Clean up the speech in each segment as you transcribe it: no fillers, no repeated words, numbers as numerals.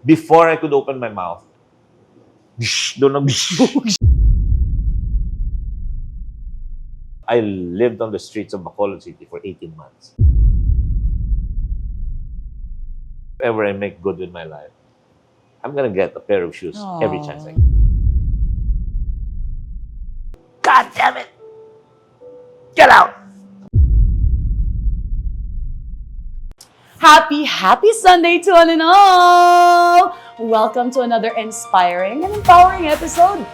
Before I could open my mouth, doon I lived on the streets of Bacolod City for 18 months. If ever I make good with my life, I'm gonna get a pair of shoes every chance I get. God damn it! Get out! Happy Sunday to one and all! Welcome to another inspiring and empowering episode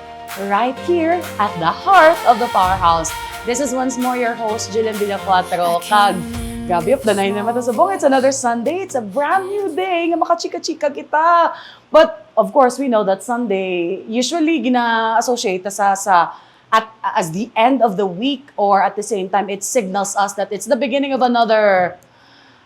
right here at the heart of the Powerhouse. This is once more your host, Jillian Villacuatro. Grabe, up the nine naman ito sabong. It's another Sunday. It's a brand new day nga makachika-chika kita. But, of course, we know that Sunday usually gina-associate as the end of the week, or at the same time, it signals us that it's the beginning of another,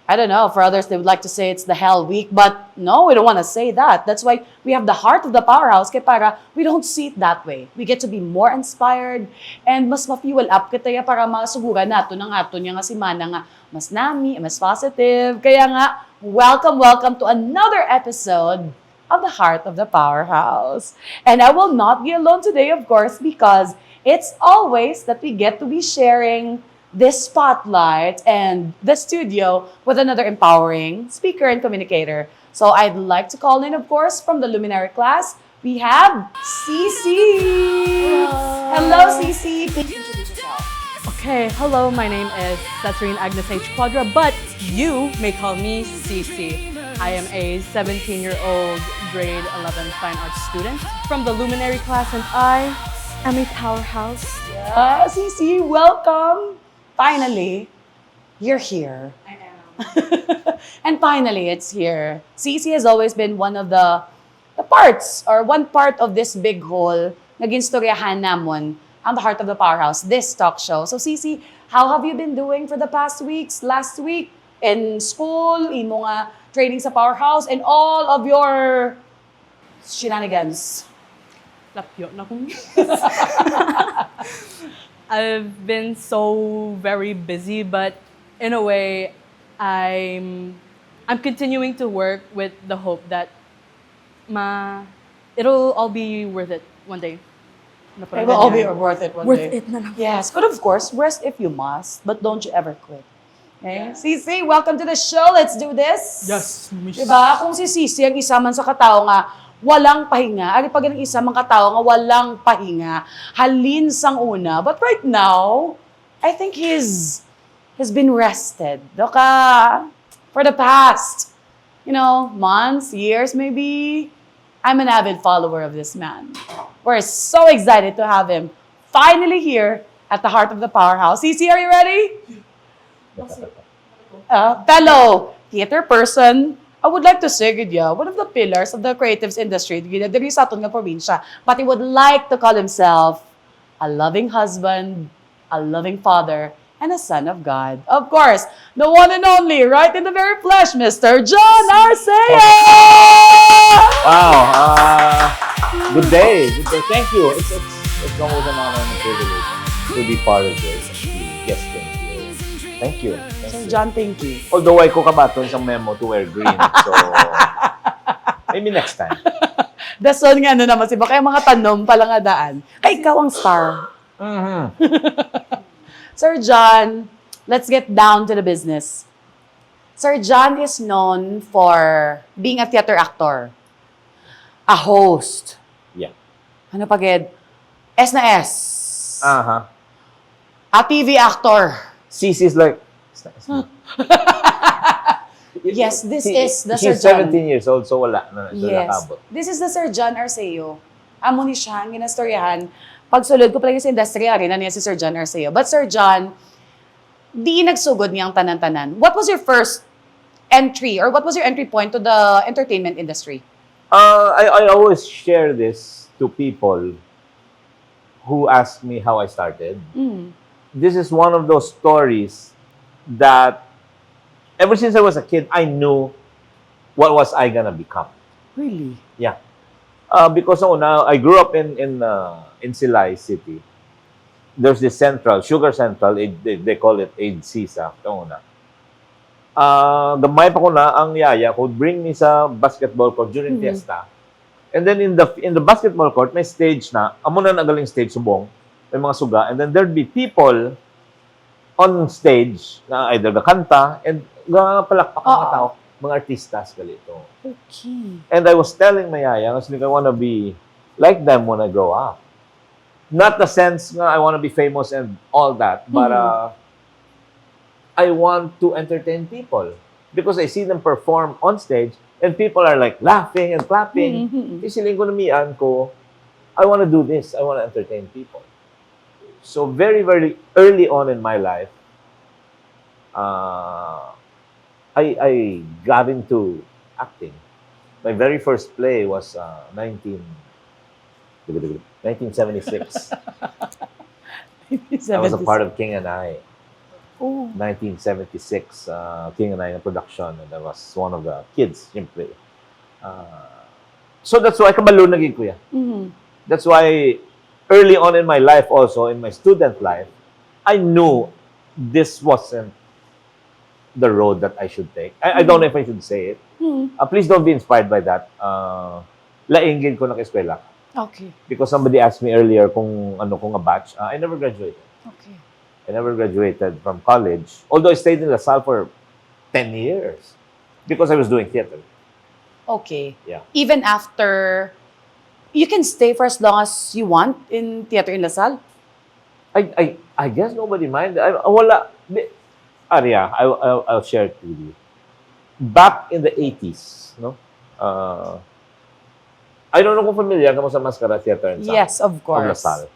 I don't know, for others, they would like to say it's the hell week, but no, we don't want to say that. That's why we have the heart of the Powerhouse, kaya para we don't see it that way. We get to be more inspired and mas ma-fuel up kita para masuguran nato ng ato niya nga si Mana nga mas nami, mas positive. Kaya nga, welcome to another episode of the heart of the Powerhouse. And I will not be alone today, of course, because it's always that we get to be sharing this spotlight and the studio with another empowering speaker and communicator. So I'd like to call in, of course, from the Luminary class, we have Cici. Hello, Cici. Please introduce yourself. Okay, hello, my name is Cesarine Agnes H. Quadra, but you may call me Cici. I am a 17-year-old grade 11 fine arts student from the Luminary class, and I am a powerhouse. Yeah, Cici, welcome. Finally, you're here. I am. And finally, it's here. Cici has always been one of the parts, or one part of this big whole na ginstoryahan namon ang the heart of the Powerhouse, this talk show. So Cici, how have you been doing for the past weeks? Last week, in school, imo nga training sa Powerhouse, and all of your shenanigans. Lapyo na kung I've been so very busy, but in a way, I'm continuing to work with the hope that it'll all be worth it one day. It will all be worth it one Worth day. it na lang. Yes, but of course, rest if you must, but don't you ever quit. Okay? Cici, welcome to the show. Let's do this. Yes, miss. Diba? Kung si Cici ang isa man sa katao nga walang pahinga, ari pag ang isa man katao nga walang pahinga, halin sang una. But right now, I think he's been rested. Doka, for the past, months, years maybe, I'm an avid follower of this man. We're so excited to have him finally here at the heart of the Powerhouse. Cici, are you ready? Fellow theater person, I would like to say, one of the pillars of the creatives industry, diri sa aton nga probinsya, but he would like to call himself a loving husband, a loving father, and a son of God. Of course, the one and only, right in the very flesh, Mr. John Arceo! Wow. Good day. Thank you. It's always an honor and a privilege to be part of this and to be guesting here. Thank you. Sir John, thank you. Although ay ko kabaton isang memo to wear green. So, maybe next time. Dason nga naman si baka yung mga tanom pala nga daan. Ay, ikaw ang star. Mm-hmm. Sir John, let's get down to the business. Sir John is known for being a theater actor, a host. Yeah. Ano pa gid? S na S. Uh-huh. A TV actor. Cici's like... Yes, this is the Sir She's John. 17 years old, so wala na. So Yes. nakabot. This is the Sir John Arceo. Amo ni siya, ang ginastoryahan. Pagsulod ko pala sa industriya, rin na niya si Sir John Arceo. But Sir John, di nagsugod niyang tanan-tanan. What was your first entry, or what was your entry point to the entertainment industry? I always share this to people who ask me how I started. This is one of those stories that ever since I was a kid, I knew what was I gonna become. Really? Yeah. Because I grew up in Silay City. There's this Sugar Central, they call it AID-CISA. gamay pa ko na, ang yaya ko would bring me sa basketball court during fiesta. And then in the basketball court, may stage na, amo na nagaling stage subong, may mga suga, and then there'd be people on stage na either gakanta and palakpak mga tao, mga artistas galito. Okay. And I was telling my yaya, kasi I want to be like them when I grow up. Not the sense nga I want to be famous and all that, but I want to entertain people because I see them perform on stage and people are like laughing and clapping. Isiling ko namian ko, I want to do this. I want to entertain people. So very, very early on in my life, I got into acting. My very first play was 1976. I was a part of King and I. Oh. 1976, King and I in production, and I was one of the kids, siyempre. So that's why kabalo naging kuya. That's why early on in my life also, in my student life, I knew this wasn't the road that I should take. I don't know if I should say it. Please don't be inspired by that. Lainggin ko na eskwela. Okay. Because somebody asked me earlier kung ano kung a batch. I never graduated. Okay. I never graduated from college. Although I stayed in LaSalle for 10 years. Because I was doing theater. Okay. Yeah. Even after, you can stay for as long as you want in Theater in LaSalle? I guess nobody mind. Wala. Arya, I'll share it with you. Back in the 80s, no? I don't know kung familiar ka mo sa Mascara Theater in Sam. Yes, of course. Of LaSalle.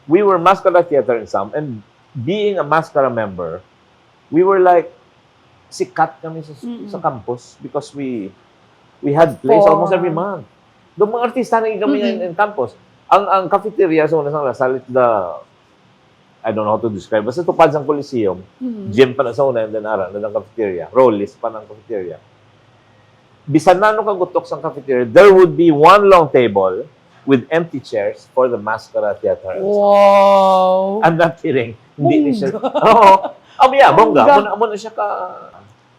We were Mascara Theater in Sam, and being a Mascara member, we were like, sikat kami sa campus because we had plays almost every month. Doon mga artista na kami in campus. Ang cafeteria sa unang LaSalle, I don't know how to describe. Basta tupad sa Coliseum, gym pa na sa una, and then aran na ng cafeteria. Rollis pa ng cafeteria. Bisan na nung kagutok sa cafeteria, there would be one long table with empty chairs for the Mascara Theater. Wow! I'm not kidding. Hindi ni siya. Oo. Bongga. Amo na siya ka...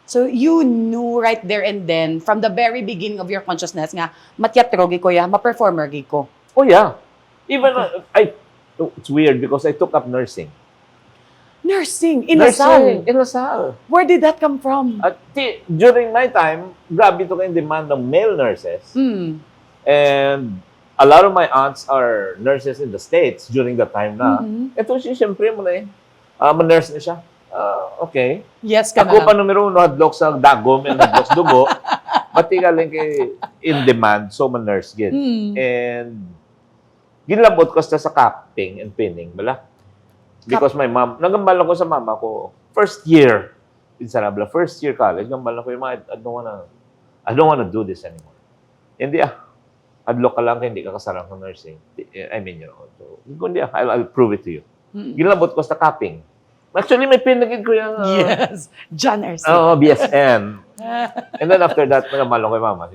So you knew right there and then, from the very beginning of your consciousness nga, matyatro gi ko ya, ma-performer gi ko. Oh yeah. Even, it's weird because I took up nursing. Nursing in LaSalle. In LaSalle. Where did that come from? At during my time, grabe ito kayong demand ng male nurses. And a lot of my aunts are nurses in the States during that time na. Ito siya, siyempre mo na ma-nurse na siya. Okay. Yes, ka Ako pa numero 1, hadlok sa dagom and hadlok sa dugo. Matigaling kay in demand, so ma-nurse gid. And ginlabot ko sa capping and pinning, bala. Because my mom, nagambal ako sa mama ko, first year in Sarabla, first year college, nagambal ako yung mga, I don't wanna do this anymore. Hindi adlok ka lang, hindi ka kasarang sa nursing. I mean, you know, so, hindi I'll prove it to you. Ginlabot ko sa capping. Actually, may pinagid ko yung... Yes. John Erskine. BSN. And then after that, nagambal ako kay mama.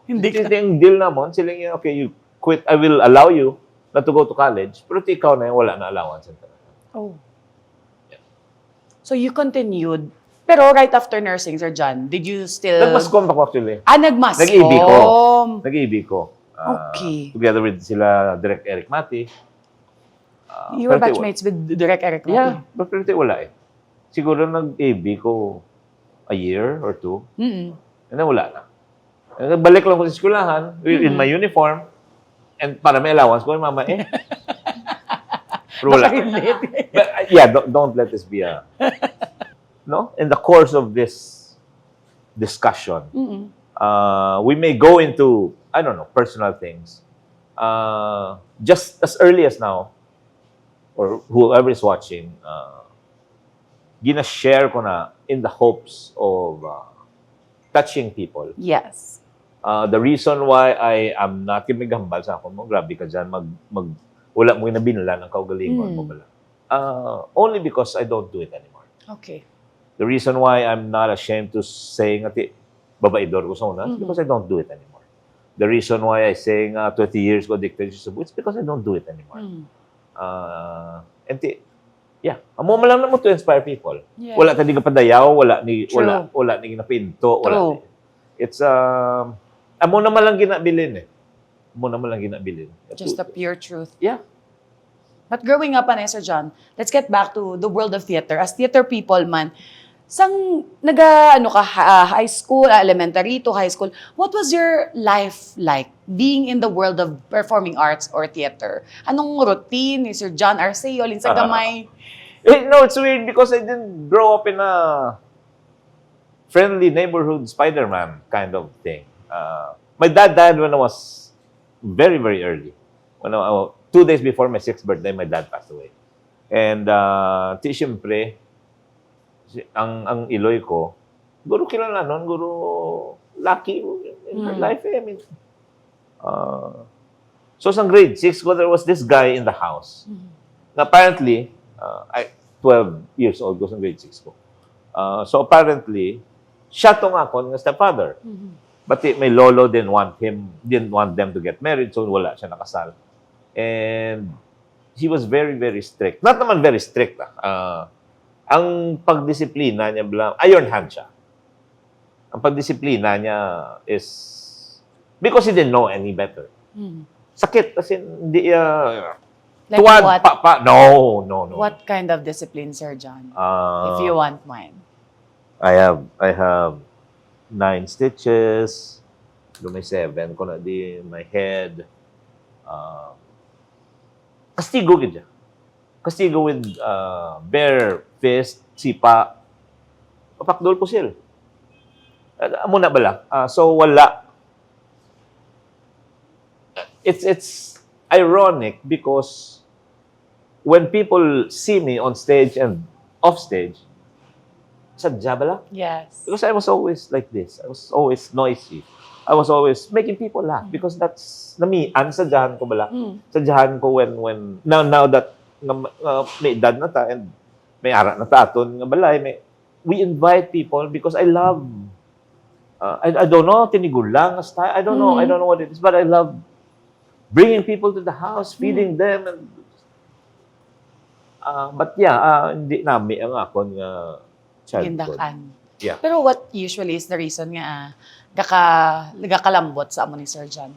Hindi ka. Yung deal naman, sila yung, okay, you quit, I will allow you not to go to college, pero ikaw na yung wala na allowance. Oh. Yeah. So you continued. Pero right after nursing, Sir John, did you still... Nagmascom ako actually. Nagmascom. Nag-EB ko. Okay. Together with sila Direk Eric Mati. You were batchmates with Direk Eric Mati? Yeah, but pero wala eh. Siguro nag-EB ko a year or two. And then wala na. Balik lang ko sa eskwelahan in my uniform and para may allowance ko, mama Pero wala. But, yeah, don't let this be a... No? In the course of this discussion, we may go into, I don't know, personal things. Just as early as now, or whoever is watching, gina-share ko na in the hopes of touching people. Yes. The reason why I am not kimigambal sa ako mo, grabe ka dyan, wala mo nabinala ng kaugalingon mo bala. Only because I don't do it anymore. Okay. The reason why I'm not ashamed to say nga babaidor ko sa una is because I don't do it anymore. The reason why I say 20 years ko addicted to subway is because I don't do it anymore. And Yeah. Amo man lang mo to inspire people. Yeah. Wala tadi ka padayaw, wala ni True. wala ni napinto, wala. True. It's amo naman lang ginabilin eh. Amo naman lang ginabilin. Just the pure truth. Yeah. But growing up, Sir John, let's get back to the world of theater. As theater people man, sang high school, elementary to high school, what was your life like being in the world of performing arts or theater? Anong routine ni Sir John Arceo, sa gamay? No, it's weird because I didn't grow up in a friendly neighborhood Spider-Man kind of thing. My dad died when I was very, very early. When 2 days before my 6th birthday, my dad passed away. And siyempre, ang Iloy ko, guro kilala nun, guro lucky in her life. I mean, so sa grade 6 ko, there was this guy in the house. Na apparently, 12 years old ko sa grade 6 ko. So apparently, siya to nga ako ng stepfather. But my lolo didn't want them to get married, so wala siya nakasal. And he was very, very strict. Not naman very strict. Ang pagdisiplina niya, iron hand siya. Ang pagdisiplina niya is because he didn't know any better. Sakit, kasi hindi, Like tuwad, what? no. What kind of discipline, Sir John? Uh, If you want mine. I have 9 stitches. May 7 ko na di my head. Kastigo gid siya. Kastigo with bare fist, sipa. Papakdol ko sila. Amo na bala. So wala. It's ironic because when people see me on stage and off stage, sadya bala? Yes. Because I was always like this. I was always noisy. I was always making people laugh because that's namian sadyahan ko bala. Sadyahan ko when now that may edad na ta and may ara na ta aton nga balay, we invite people because I love I don't know tinigulang style. I don't know what it is, but I love bringing people to the house, feeding them and but yeah, hindi nami ang akon nga childhood. Hindakan. Yeah. Pero what usually is the reason nga gakalambot sa amo ni Sir John?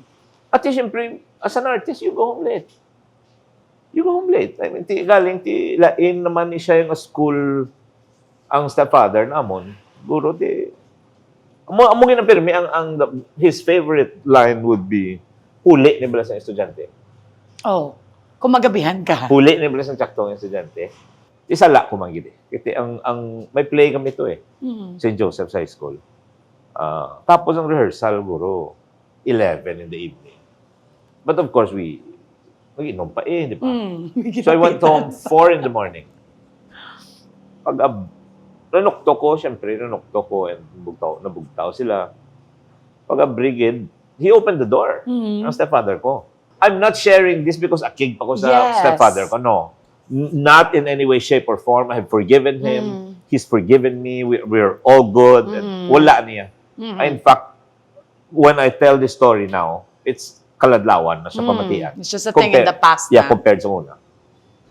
At siyempre, as an artist, you go home late. You go home late. I mean, galing lain naman ni siya yung school ang stepfather namon. Guro amo ginapirmi his favorite line would be huli ni bala sa estudyante. Oh, kung magabihan ka. Huli ni bala sa tsaktong estudyante. Isala ko man gid. Kasi ang may play kami to St. Joseph's High School. Tapos ang rehearsal guro 11 in the evening. But of course we mag-inom pa di ba? So I went home 4 in the morning. Pag nanukto ko and nabugtaw sila. Pag brigade, he opened the door. Ang stepfather ko. I'm not sharing this because akig pa ko sa stepfather ko. No. Not in any way, shape, or form. I have forgiven him. He's forgiven me. We're all good. And wala niya. In fact, when I tell this story now, it's kaladlawan na sa pamatian. It's just a thing in the past Yeah, na. compared sa una.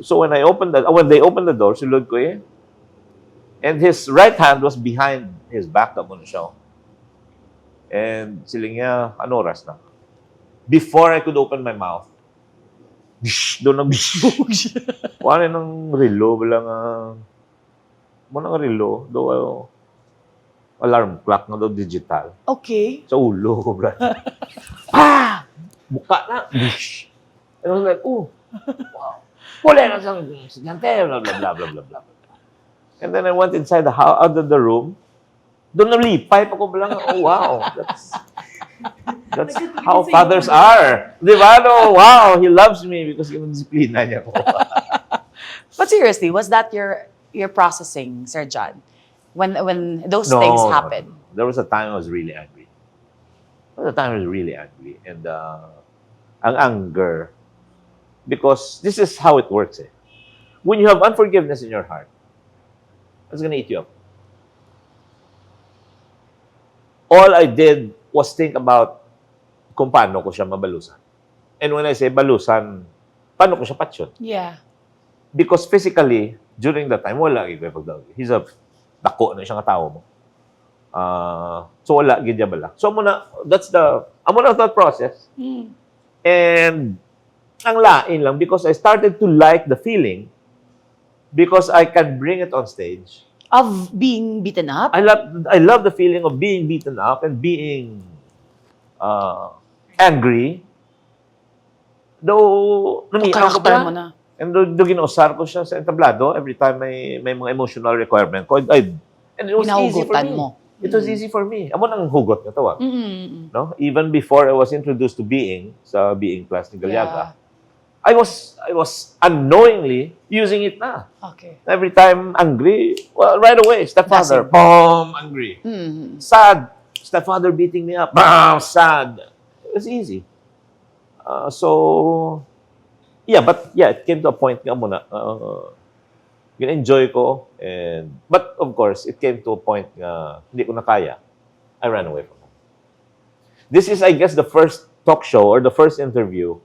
So when they opened the door, sulod ko and his right hand was behind his back na muna siya. And siling niya, ano oras na? Before I could open my mouth, doon nag wala ng relo, mo ng relo, do alarm clock na do digital. Okay. Sa ulo ko, bro. Pa! Buka na. And I was like, oh, wow. Wala na siyang estudyante, blah, blah, blah, blah, blah, blah. And then I went inside the house, out of the room. Doon nalipay pa ko lang, oh, wow. That's how fathers are. Di ba? No, wow, he loves me because yung disiplina niya ko. But seriously, was that your processing, Sir John? When those things happened? There was a time I was really angry. And ang anger, because this is how it works. When you have unforgiveness in your heart, it's gonna eat you up. All I did was think about kung paano ko siya mabalusan. And when I say balusan, paano ko siya patsyon? Yeah. Because physically, during that time, wala gid ko pagdaog. He's a dako na siyang tao mo. So wala gid niya bala. So that's the thought process. And ang lain lang because I started to like the feeling because I can bring it on stage. Of being beaten up? I love the feeling of being beaten up and being angry. Though, Karakter mo na. And do ginausar ko siya sa entablado every time may mga emotional requirement ko. And it was easy for Pinahugutan me. mo. It was easy for me. Amo nang hugot nga tawag. No? Even before I was introduced to Being, sa Being class ni Galiaga, I was unknowingly using it na. Okay. Every time angry, well, right away, stepfather, boom, angry. Sad, stepfather beating me up, boom, sad. It was easy. It came to a point nga muna, enjoy ko, but of course, it came to a point nga hindi ko na kaya. I ran away from home. This is, I guess, the first talk show or the first interview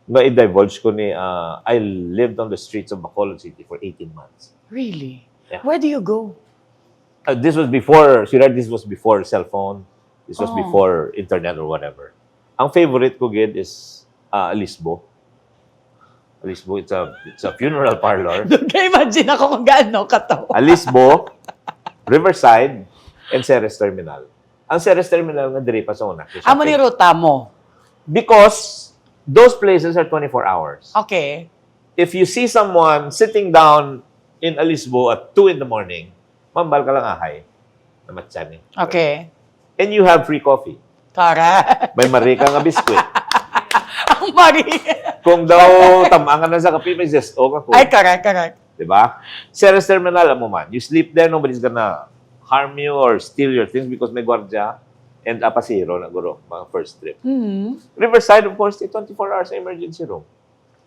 na i-divulge ko ni, I lived on the streets of Bacolod City for 18 months. Really? Yeah. Where do you go? This was before cell phone. This was before internet or whatever. Ang favorite ko, gid, is Lisbo. Lisbo, it's a funeral parlor. Doon ka imagine ako kung gaano katawa. Lisbo, Riverside, and Ceres Terminal. Ang Ceres Terminal nga diri pa sa una. Amo ni ruta mo? Because those places are 24 hours. Okay. If you see someone sitting down in Lisbo at 2 in the morning, mambal ka lang ahay. Namatsan eh. Okay. And you have free coffee. Correct. May marika nga biskwit. Ang mari. Kung daw tamangan na sa kape, may zesto ka po. Ay, correct. Diba? Ceres Terminal, mo man. You sleep there, nobody's gonna harm you or steal your things because may gwardiya and apasiro na guro, mga first trip. Riverside, of course, 24 hours emergency room.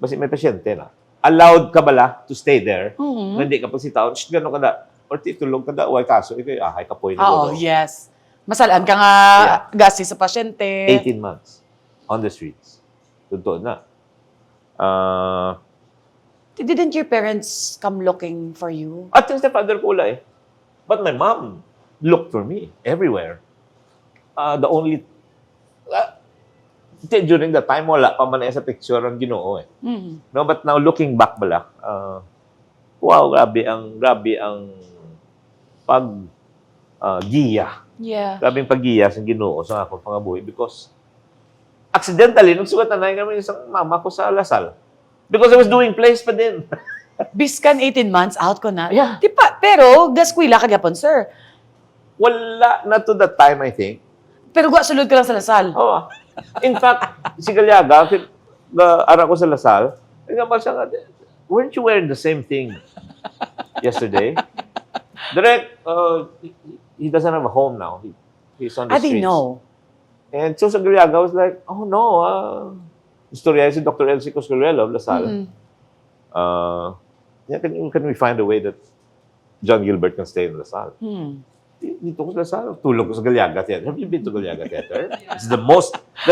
Basta may pasyente na. Allowed ka bala to stay there. Hindi ka pag sitaon, gano'n ka da. Or titulog ka da, uway kaso, ikaw ahay ka po yun. Oo, yes. Masalaan ka nga gasi sa pasyente. 18 months on the streets. Totoo na. Didn't your parents come looking for you? At yung stepfather ko wala eh. But my mom looked for me everywhere. During the time, wala pa man sa picture ang Ginoo eh. No, but now looking back bala, wow, grabe ang giya. Yeah. Grabe ang paggiya sa Ginoo sa akong pangabuhi because accidentally, nagsugatan na kami isang mama ko sa Lasal. Because I was doing plays pa din. Biskan 18 months, out ko na. Yeah. Pero, gaskwila ka gyapon, sir. Wala na to that time, I think. Pero sulod ka lang sa Lasal. Oh. In fact, si Galiaga, ara ko sa Lasal, nagambal siya nga, weren't you wearing the same thing yesterday? Direct, he doesn't have a home now. He's on the I streets. didn't know. And so sa Galiaga, I was like, oh no, istorya si Dr. Elsie Coscolelo of Lasal. Can we find a way that John Gilbert can stay in Lasal? Dito ko sa Lasal, tulog ko sa Galiaga Theater. Have you been to Galiaga Theater? That's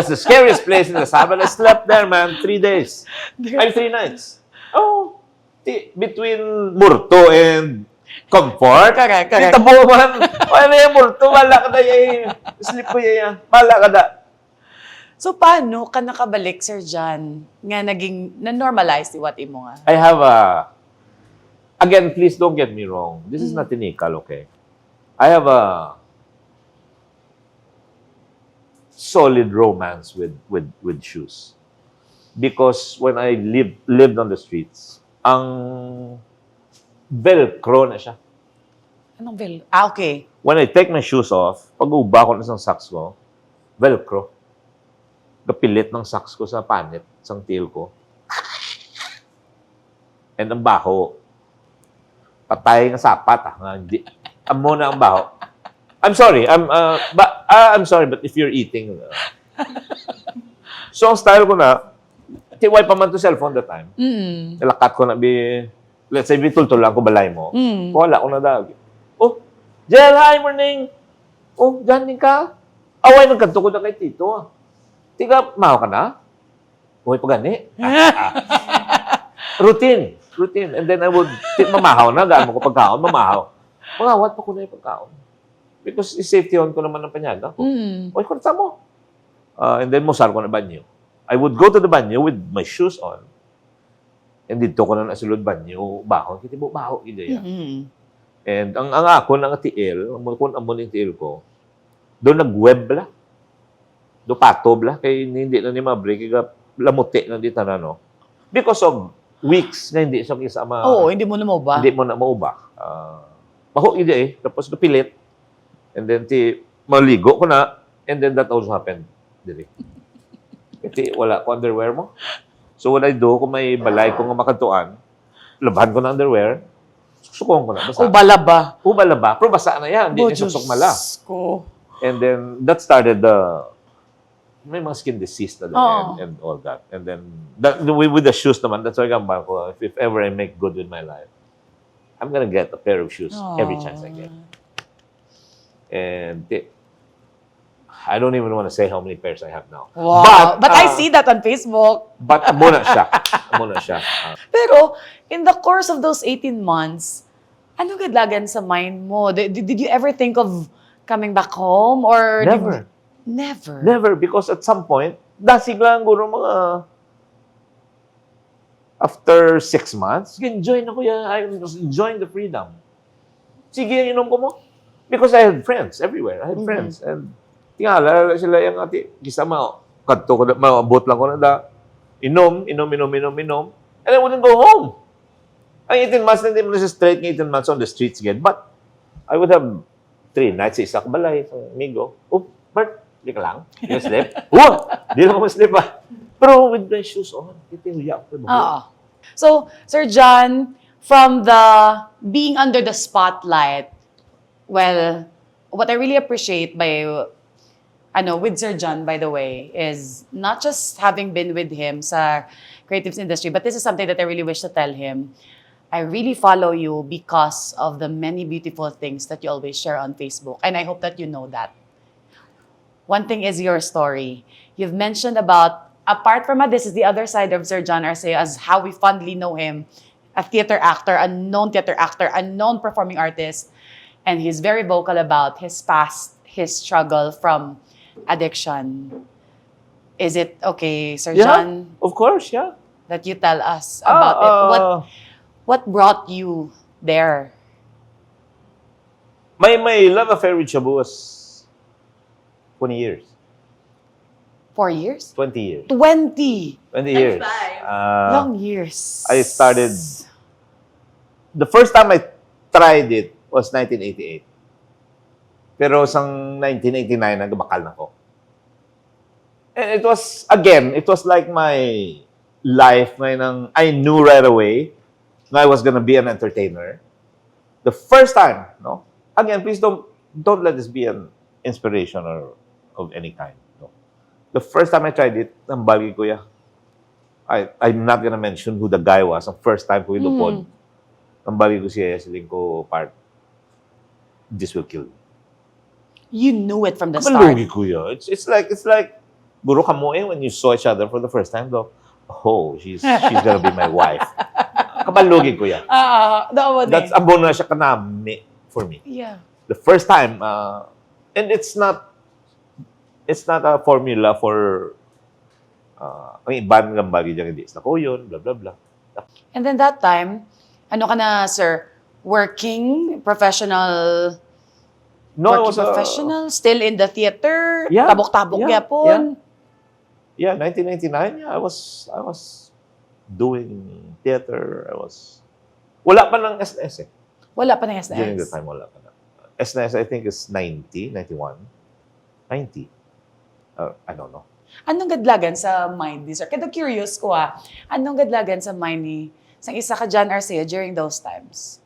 the scariest place in Lasal, but I slept there, man, 3 days. 3 nights. Oh, between Murto and Comfort. Correct. Dito po man, ano yung Murto, wala ka na yung sleep ko yan. Wala ka na. So, paano ka nakabalik, Sir John, nga na-normalize what imo nga? I have again, please don't get me wrong. This is not tinikal, okay? I have a solid romance with shoes. Because when I lived on the streets, ang Velcro na siya. Anong vel? Ah, okay. When I take my shoes off, pag-uba ko na sa socks ko, Velcro. Kapilit ng socks ko sa panit, sa tail ko. And ang baho. Patay ng sapat. Amo na ang baho. I'm sorry. I'm sorry, but if you're eating... So, ang style ko na, tiway pa man to cellphone that time. Nalakat ko na, let's say, bitultul lang ko balay mo. Wala ko na dag. Oh, Jel, hi, morning. Oh, dyan din ka? Away, nagkanto ko na kay Tito. Tiga, maho ka na? Uy, pagani. Routine. Routine. And then I would, mamahaw na, gaan mo ko pagkaon, mamahaw. Mangawat pa ko na yung pagkaon. Because safety on ko naman ng panyaga ko. Uy, kunta mo. And then musar ko na banyo. I would go to the banyo with my shoes on. And dito ko na nasulod banyo, baho. Kita mo, baho. And ang ako ng tiil, kung amon yung tiil ko, doon nag-web la. Doon patob la. Kaya hindi na ni ma-break. Kaya lamuti na dito na, no? Because of weeks na hindi siya kisama. Oo, hindi mo na mauba. Hindi mo na mauba. Baho ide eh. Tapos napilit. And then, maligo ko na. And then, that also happened. Dili. Kasi wala ko underwear mo. So, what I do, kung may balay ko nga makantuan, labahan ko ng underwear, susukuhan ko na. Basa. Ubala ba? Ubala ba? Pero basa na yan. Hindi niya susok mala. Ko. And then, that started may mga skin disease na and all that. And then, with the shoes naman, that's why gamba ko, if ever I make good with my life, I'm gonna get a pair of shoes every chance I get. And I don't even want to say how many pairs I have now. Wow. But I see that on Facebook. But muna siya. Muna siya. Pero, in the course of those 18 months, ano gadlagan sa mind mo? Did you ever think of coming back home? Or Never. Never? Never. Because at some point, dasig lang guro mga after 6 months, enjoy na ko yan. I was enjoying the freedom. Sige, inom ko mo. Because I had friends everywhere. I had friends. And tingala sila yung ati, kisa kadto ko, maabot lang ko na da. Inom. And I wouldn't go home. Ang 18 months, hindi mo na siya straight ng 18 months on the streets again. But I would have 3 nights sa isang balay, sa amigo. Oh, Bert, di ka lang? Di ka slip? Di lang ako slip ah. Pero with my shoes on, itihuya ako. So, Sir John, from the being under the spotlight, well, what I really appreciate with Sir John, by the way, is not just having been with him sa creatives industry, but this is something that I really wish to tell him. I really follow you because of the many beautiful things that you always share on Facebook. And I hope that you know that. One thing is your story. You've mentioned about, apart from this is the other side of Sir John Arceo, as how we fondly know him, a theater actor, a known performing artist. And he's very vocal about his past, his struggle from addiction. Is it okay, Sir John? Of course, yeah. That you tell us about it. What brought you there? My love affair with Shabu was 20 years. 4 years? 20 years. 20! 20 years. Long years. I started... The first time I tried it was 1988. Pero sang 1989, nagbakal na ko. And it was like my life ngayon. I knew right away na I was gonna be an entertainer. The first time, no? Again, please don't let this be an inspiration or of any kind. No? The first time I tried it, ang bagi ko ya. I'm not gonna mention who the guy was. Ang first time ko ilupod. Ang bagi ko siya, siling ko part. This will kill me. You knew it from the start. Kabalugi ko ya. It's like Guru Kamoe when you saw each other for the first time. Though, oh, she's gonna be my wife. Kabalugi ko ya. That's abo na siya kanami for me. Yeah. The first time, and it's not a formula for ang iban ng bagi dyan, hindi sa ko yun, blah, blah, blah. And then that time, ano ka na, sir? Working, professional? No, I working was professional? Still in the theater? Yeah, Tabok-tabok yapon? Yeah, 1999, yeah, I was doing theater. Wala pa ng SNS eh. Wala pa na SNS? During the time, wala pa na. SNS, I think, is 90, 91. 90. I don't know. Anong gadlagan sa mind ni sir? Kada curious ko anong gadlagan sa mind ni sang isa ka John Arceo during those times?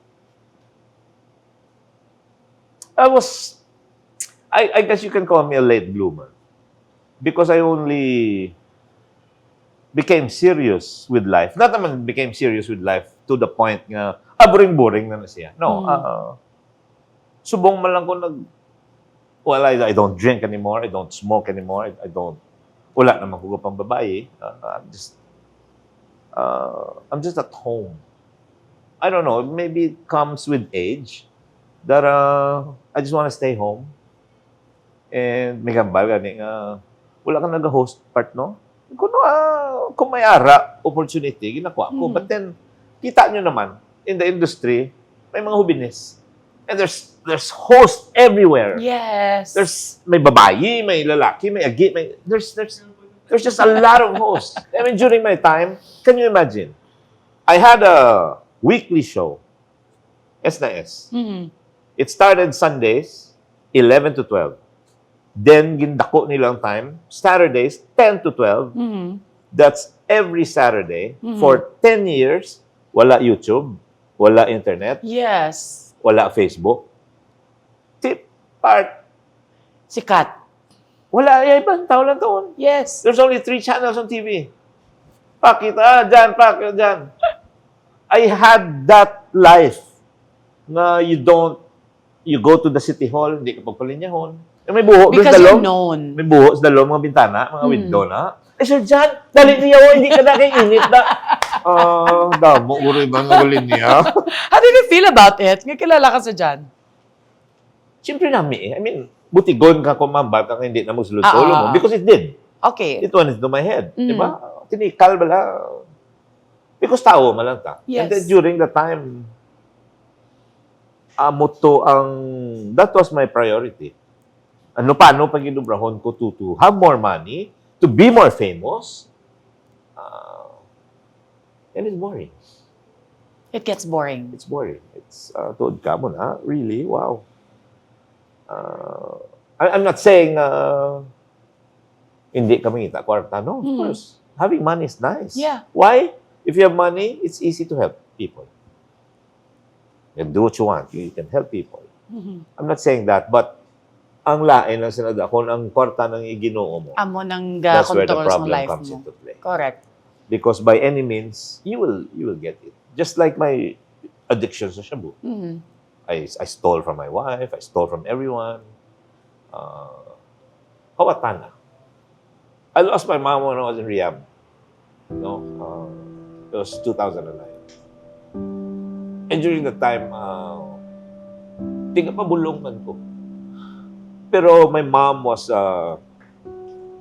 I guess you can call me a late bloomer. Because I only became serious with life. Not naman became serious with life to the point nga, boring-boring na siya. No, subong man lang ko I don't drink anymore, I don't smoke anymore, wala naman ko pang babae. I'm just at home. I don't know, maybe it comes with age that I just want to stay home. And may gambal gani nga wala kang nag-host part, no? Kung may ara, opportunity, ginakuha ko. But then, kita nyo naman, in the industry, may mga hubinis. And there's hosts everywhere. Yes. May babayi, may lalaki, may agi, there's just a lot of hosts. I mean, during my time, can you imagine? I had a weekly show, S na S. It started Sundays, 11 to 12. Then, gindako nilang time, Saturdays, 10 to 12. That's every Saturday. For 10 years, wala YouTube, wala internet, Yes. wala Facebook. Tip, part, Sikat. wala, ibang tao lang taon. Yes. There's only 3 channels on TV. Pakita dyan. I had that life na you go to the city hall, hindi ka pagpalinyahon. May buho, Because you're known. May buho sa dalom, mga bintana, mga window na. Sir John, dali niya hindi ka na kay init na. Damo, uro ibang nagulin niya. How did you feel about it? Nga kilala ka sa dyan? Siyempre namin I mean, butigon ka kumambal ka hindi na magsulo-solo mo. Because it did. Okay. It went into my head. Diba? Tinikal bala. Because tao malanta. Yes. And then during the time, that was my priority. Paano pag inubrahon ko to have more money, to be more famous, and it's boring. It gets boring. It's boring. It's, tuod ka mo na, really, wow. I'm not saying, hindi kami kita kwarta. No, of course. Having money is nice. Yeah. Why? If you have money, it's easy to help people. You do what you want. You can help people. I'm not saying that, but ang lain ng sinada, kung ang kwarta ng iginoo mo, Amo nang that's where the control sa problem life comes mo. into play. Correct. Because by any means, you will get it. Just like my addiction sa shabu. I stole from my wife. I stole from everyone. Kawatana. I lost my mom when I was in rehab. No, it was 2009. And during that time, tiga pa bulong man ko. Pero my mom was,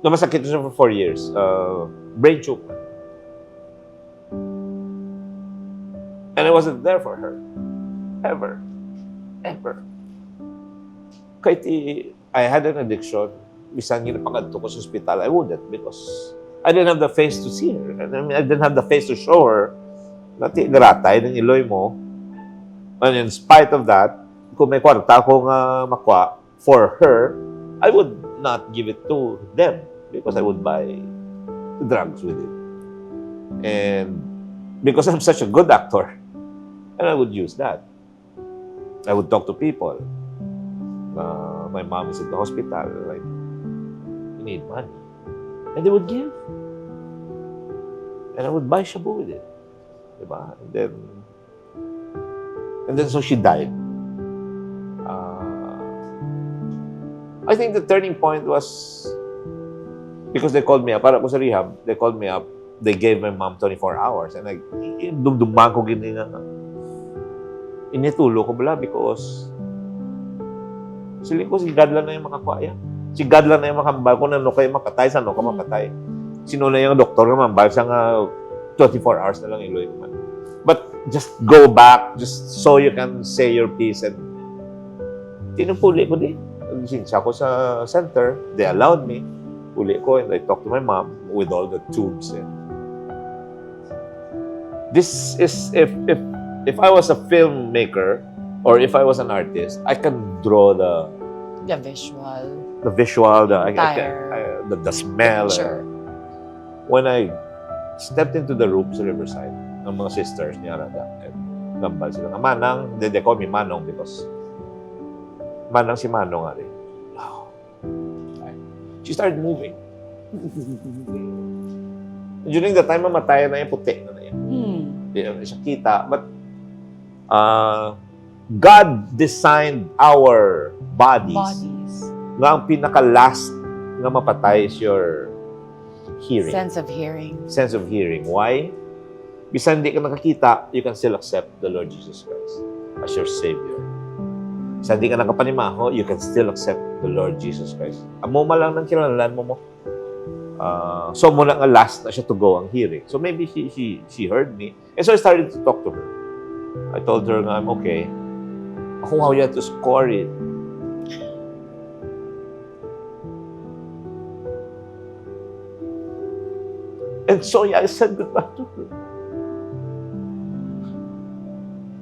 namasakit siya for 4 years. Brain tumor. And I wasn't there for her. Ever. Kahit I had an addiction, bisan ginapangadto ko sa hospital, I wouldn't because I didn't have the face to see her. I mean, I didn't have the face to show her na garatay ng iloy mo. And in spite of that, kung may kwarta akong makwa for her, I would not give it to them because I would buy drugs with it. And because I'm such a good actor, and I would use that. I would talk to people. My mom is at the hospital. Like, you need money. And they would give. And I would buy shabu with it. Diba? And then so she died. I think the turning point was because they called me up. Para ko sa rehab, they called me up. They gave my mom 24 hours. And dumduman ko gini nga. Initulo ko bala because sili ko si God lang na yung makakwaya. Si God lang na yung makambal kung ano kayo makatay, sa ano ka makatay. Sino na yung doktor nga mambal sa nga 24 hours na lang iloy man. But just go back, just so you can say your piece. And tinupuli ko din. Sinsya ko sa center. They allowed me. Uli ko and I talked to my mom with all the tubes. And this is, if I was a filmmaker or if I was an artist, I can draw the visual, the smell. Sure. When I stepped into the room sa Riverside, ng mga sisters ni Arada, and gambal sila. Manang, they call me Manong because Manang si Manong nga rin. She started moving. During the time, mamatay na yung puti na yan. Hindi na siya kita. But God designed our bodies. Nga ang pinaka-last nga mapatay is your hearing. Sense of hearing. Sense of hearing. Why? Bisan hindi ka nakakita, you can still accept the Lord Jesus Christ as your Savior. Bisan hindi ka nakapanimaho, you can still accept the Lord Jesus Christ. Amo lang ng kinalanan mo. So muna nga last na siya to go ang hearing. So maybe she heard me. And so I started to talk to her. I told her nga, I'm okay. Ako, how you have to score it. And so yeah, I said goodbye to her.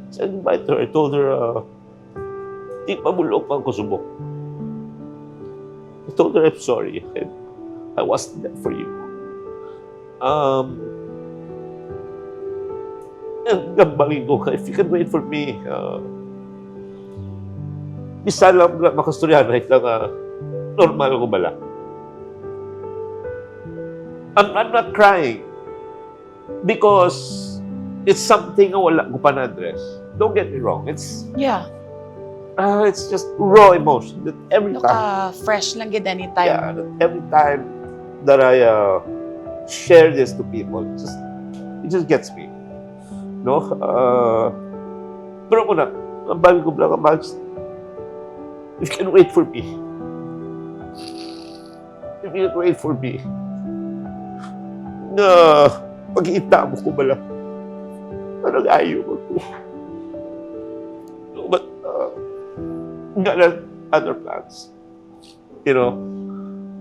I said goodbye to her. I told her, di pabulok pang kusubok. I told her I'm sorry. I wasn't there for you. Gambalin ko ka, if you can wait for me, bisa lang makasturyan, right lang, normal ko bala. I'm not crying because it's something na wala ko pa na-address. Don't get me wrong. It's just raw emotion that every time. Fresh lang gid anytime. Yeah, that every time that I share this to people, it just gets me. No? Pero muna, ang bago ko lang, if you can wait for me. If you can wait for me. Na pag-iita mo ko bala. Parang ayaw ko. But, got other plans. You know,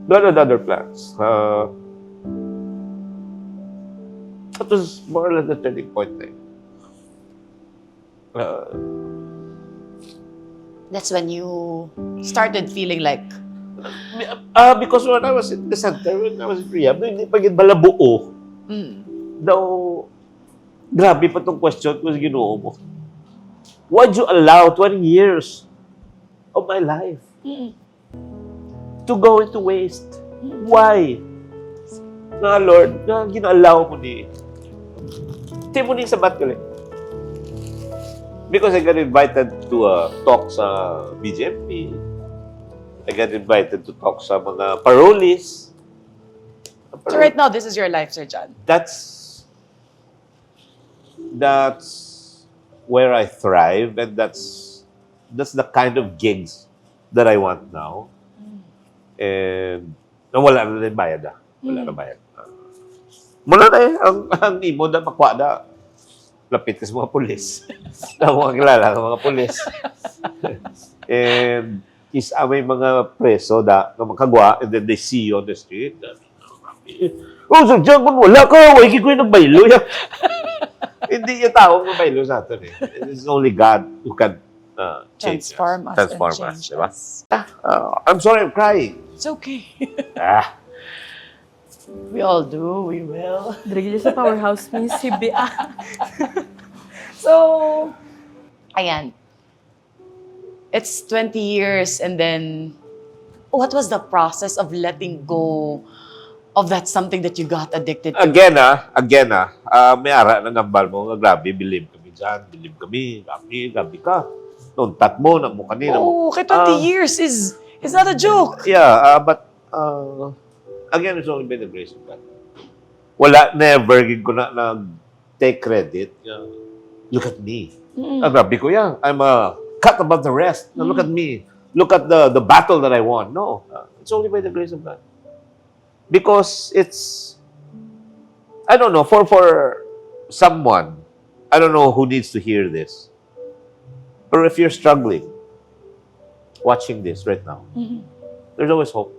got other plans. That was more or less the turning point na yun. That's when you started feeling like, because when I was in the center, when I was in rehab, hindi pa gid bala buo. Daw, grabe pa tong question ko sa Ginoo mo. Why'd you allow 20 years of my life to go into waste? Why? Nga, Lord, nga ginalaw mo ni. Hindi mo ni sabat ko lang. Because I got invited to talk sa BGMP. I got invited to talk sa mga parolees. so right now, this is your life, Sir John. That's where I thrive, and that's the kind of gigs that I want now. And wala na rin bayad. Wala na bayad. Mula na ang imo na makwa na. Lapit ka sa mga pulis. Na mga kilala ng mga pulis. And is may mga preso na makagwa, and then they see you on the street. Oh, Sir John, kung wala ka, wagi ko yung nagbaylo. Hindi yung tao magbaylo sa atin eh. It's only God who can change Transform us. us. Transform and us, change diba? us. I'm sorry, I'm crying. It's okay. Ah, We all do. We will. Dragi sa powerhouse, Miss CBA. So, ayan. It's 20 years and then, what was the process of letting go of that something that you got addicted to? again, may ara ng gambal mo, nga grabe, believe kami dyan, believe kami, gabi ka. Nuntat mo, na mo kanina mo. Oh, kay 20 years is not a joke. Yeah, but again, it's only been the grace of God. Wala, never gid ko na take credit. Look at me. Grabe ko yan. I'm a cut above the rest. Now, look at me. Look at the battle that I won. No, it's only by the grace of God. Because it's, I don't know, for someone, I don't know who needs to hear this. But if you're struggling, watching this right now, there's always hope.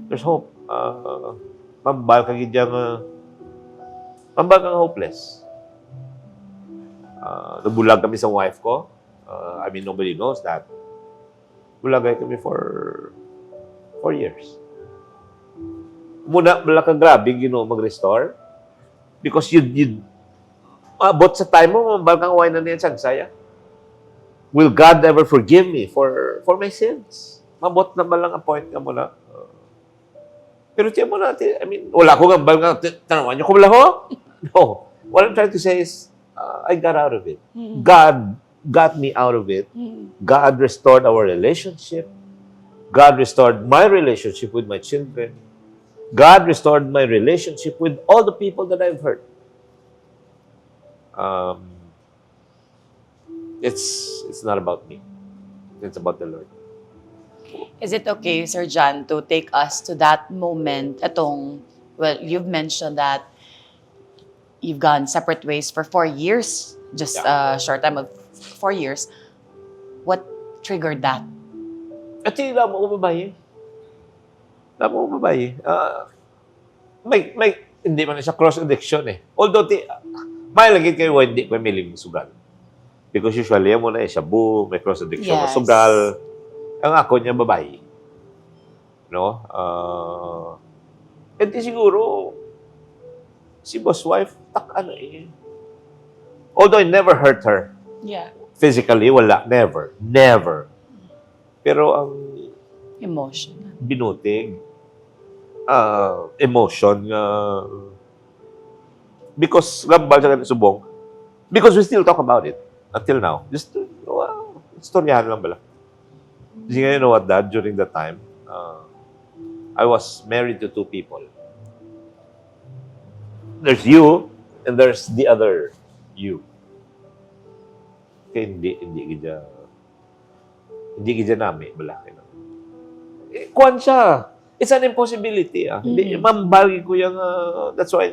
There's hope. Mambal kang idyang, mambal kang hopeless. Nabulag kami sa wife ko. I mean, nobody knows that. Bulagay kami for 4 years. Muna, wala kang grabe, mag-restore. Because you abot sa time mo, mambal kang wine na niyan sagsaya. Will God ever forgive me for my sins? Mabot na ba lang ang point ka muna? Pero tiyan mo natin, I mean, wala ko gambal nga, tanawan niyo ko wala ho? No. What I'm trying to say is, I got out of it. God got me out of it. God restored our relationship. God restored my relationship with my children. God restored my relationship with all the people that I've hurt. Um, it's not about me. It's about the Lord. Is it okay, Sir John, to take us to that moment? Well, you've mentioned that you've gone separate ways for 4 years, just a short time of 4 years. What triggered that? At hindi mo ko babae. Wala mo ko babae. Hindi man siya cross-addiction eh. Although, may lagi kayo hindi ko miling sugal. Because usually, yan muna shabu, may cross-addiction, Yes. sugal. Ang ako niya, babae. No? Di siguro, si boss wife, Although I never hurt her. Yeah. Physically, wala. Never. Never. Pero ang Emotion. binutig, emotion, because, gambal sa ganito subong, because we still talk about it until now. Just, istoryahan lang bala. Kasi you know what, Dad, during that time, I was married to 2 people. There's you, and there's the other you. Kaya hindi gidya nami, bala. Kuwan siya. It's an impossibility. Hindi, mambagi ko yung, that's why,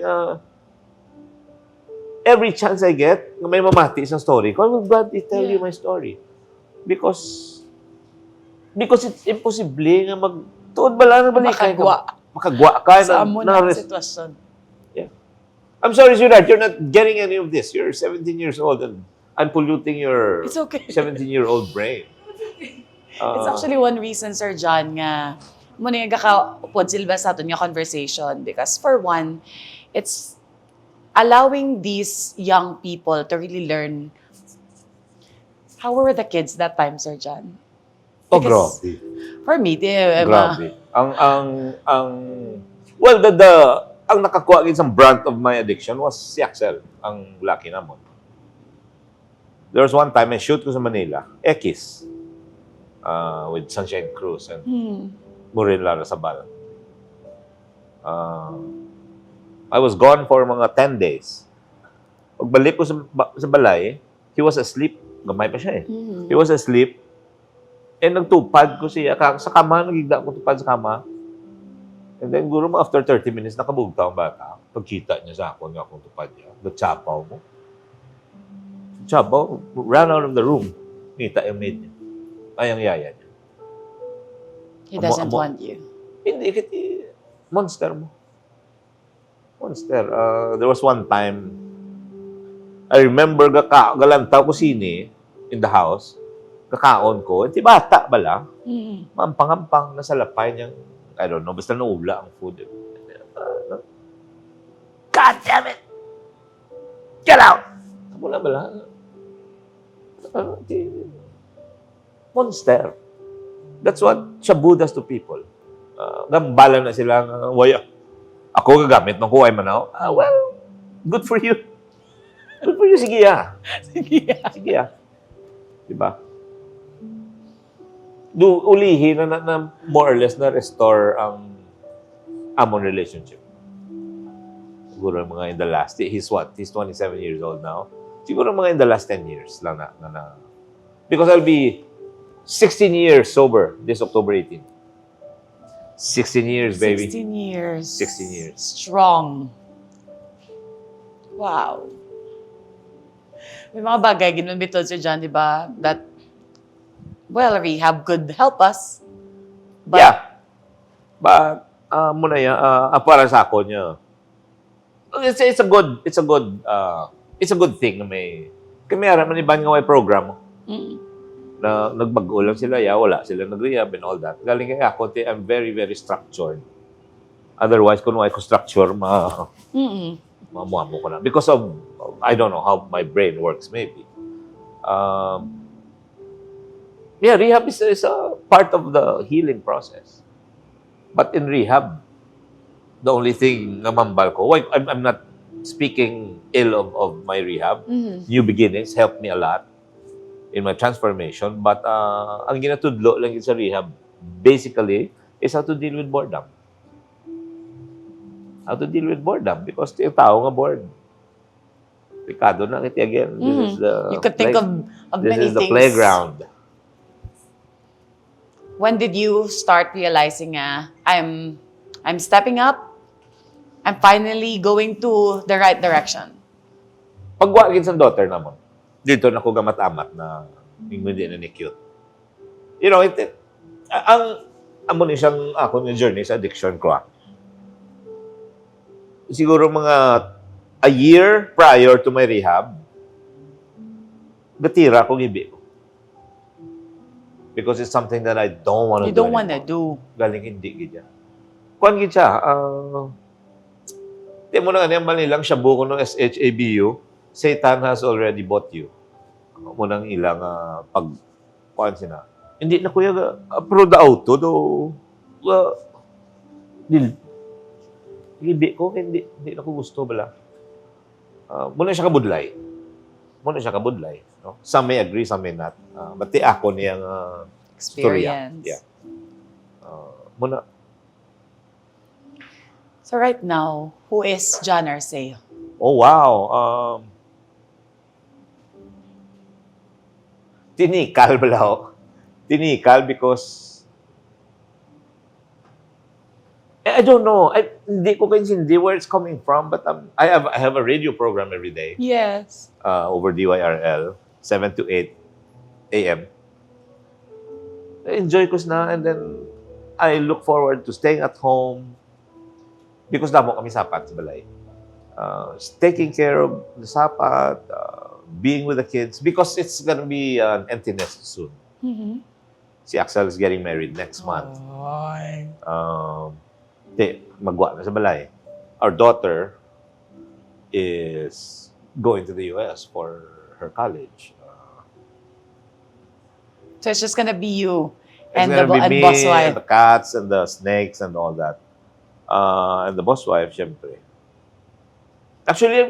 every chance I get, may mamati isang story ko, I will gladly tell you my story. Because it's impossible nga tuod ba lang makagwa ka Sa amo na sitwasyon. Yeah. I'm sorry, sweetheart, you're not getting any of this. You're 17 years old and I'm polluting your It's okay. 17-year-old brain. It's actually one reason, Sir John, nga muna yung kakaupod silba sa aton yung conversation. Because for one, it's allowing these young people to really learn. How were the kids that time, Sir John? Because grabe. for me, Grabe. Well, ang nakakuha ng brunt of my addiction was si Axel, ang laki namon. There was one time I shoot ko sa Manila, Ekis, with Sunshine Cruz and Murin Lara Sabal. I was gone for mga 10 days. Pagbalik ko sa balay, he was asleep. Gamay pa siya eh. He was asleep. And nagtupad ko siya. Sa kama, nagigda ko tupad sa kama. And then, guro mo, after 30 minutes, nakabugta ang bata. Pagkita niya sa ako, akong tupad niya. Nagtsapaw mo. Tsapaw, ran out of the room. Nita yung maid niya. Ay, ang yaya niya. He doesn't want you. Hindi, kasi monster mo. Monster. There was one time, I remember galantaw ko sini in the house. Kakaon ko. Di bata ba lang? Mampang-ampang nasa lapay niyang, I don't know, basta naula ang food. God damn it! Get out! Wala ba lang? Monster. That's what shabu does to people. Gambala na sila. Waya. Ako gagamit ng kuway manaw. Well, good for you. Good for you. Sige ya. Sige ya. Diba? Ulihin na more or less na restore ang amon relationship. Siguro mga in the last, he's 27 years old now. Siguro mga in the last 10 years lang na. Because I'll be 16 years sober this October 18. 16 years, baby. 16 years. 16 years. Strong. Wow. May mga bagay, ginambitod si John, di ba? That, well, rehab could help us. But, Yeah. But, muna yan, para sa ako niya, it's a good thing na may, kami araman iban nga may program na nagbago lang sila, wala sila nag-rehab and all that. Galing kaya ako, I'm very, very structured. Otherwise, kung wala ko structure, mamuamo ko na. Because of, I don't know how my brain works, maybe. Rehab is a part of the healing process. But in rehab, the only thing na mambal ko, I'm not speaking ill of my rehab. New beginnings helped me a lot in my transformation. But ang ginatudlo lang sa rehab, basically, is how to deal with boredom. How to deal with boredom. Because yung tao nga bored. Ricardo na kiti again. This is the You could think of this many is the things. playground. When did you start realizing I'm stepping up? I'm finally going to the right direction. Pagwagin sa daughter namon. Dito na ko gamat-amat na hindi na ni cute. You know, ang amo ni siyang ako ni journey sa addiction ko. Siguro mga a year prior to my rehab, gatira ko gibi ko. Because it's something that I don't want to You do don't want to anymore. do. Galing hindi gidya. Kuan gid siya, di mo na ganyan manilang siya buko ng SHABU, Satan has already bought you. Mo nang ilang pag kuan sina. Hindi na kuya approve the auto do. Gibi ko hindi na ko gusto bala. Muna siya kabudlay. No? Some may agree, some may not. But ako niyang storya. Experience. Yeah. Muna. So right now, who is John Arceo? Oh, wow. Tinikal bala ako. Tinikal because I don't know. Hindi ko kaintindi where it's coming from, but I have a radio program every day Yes. over DYRL, 7 to 8 a.m. Enjoy ko na, and then I look forward to staying at home because damo kami sapat sa balay. Taking care of the sapat, being with the kids because it's gonna be an empty nest soon. Mm-hmm. Si Axel is getting married next month. Magwa na sa balay. Our daughter is going to the US for her college. So it's just gonna be you It's and gonna be me, boss and wife. the cats, and the snakes, and all that. And the boss wife, syempre. Actually,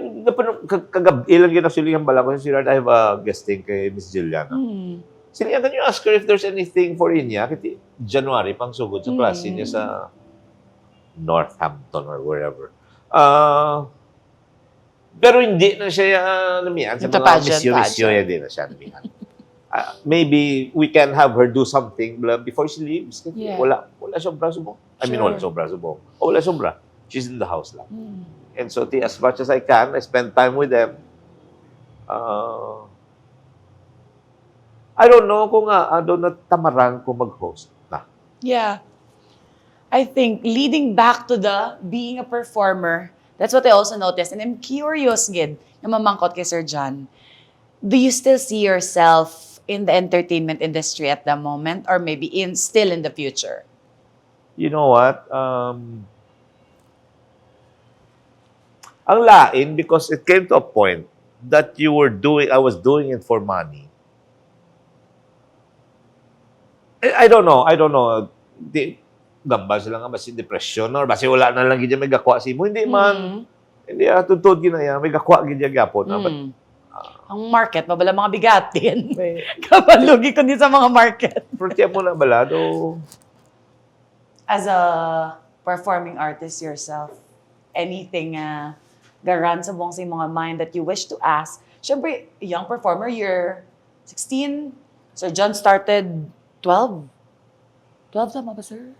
ilang yun actually yung bala ko. Si Rod, I have a guesting kay Miss Jilliana. Sila, can you ask her if there's anything for Inya? Kasi January, pang sugod sa klase niya sa Northampton or wherever. Pero hindi na siya namihan. Sa Ito mga pageant. misyo, hindi na siya namihan. Maybe we can have her do something before she leaves. Kasi Yeah. wala sobra subong. I mean, wala sobra subong. Wala sobra. She's in the house lang. And so, as much as I can, I spend time with them. I don't know kung doon na tamarang ko mag-host na. Yeah. I think leading back to the being a performer, that's what I also noticed. And I'm curious, Gid, na mamangkot kay Sir John. Do you still see yourself in the entertainment industry at the moment or maybe still in the future? You know what? Ang lain because it came to a point that I was doing it for money. I don't know. Gambal sila nga basi depression or basi wala na lang gid may gakwa si mo. Hindi man. Hindi tutod ginaya may gakwa gid gyapon. But Ang market, mabala mga bigatin. Kapalugi ko din sa mga market. Protect mo na balado. As a performing artist yourself, anything garan sa buong sa mga mind that you wish to ask? Siyempre, young performer, you're 16. Sir John started 12. 12 tama ba, sir?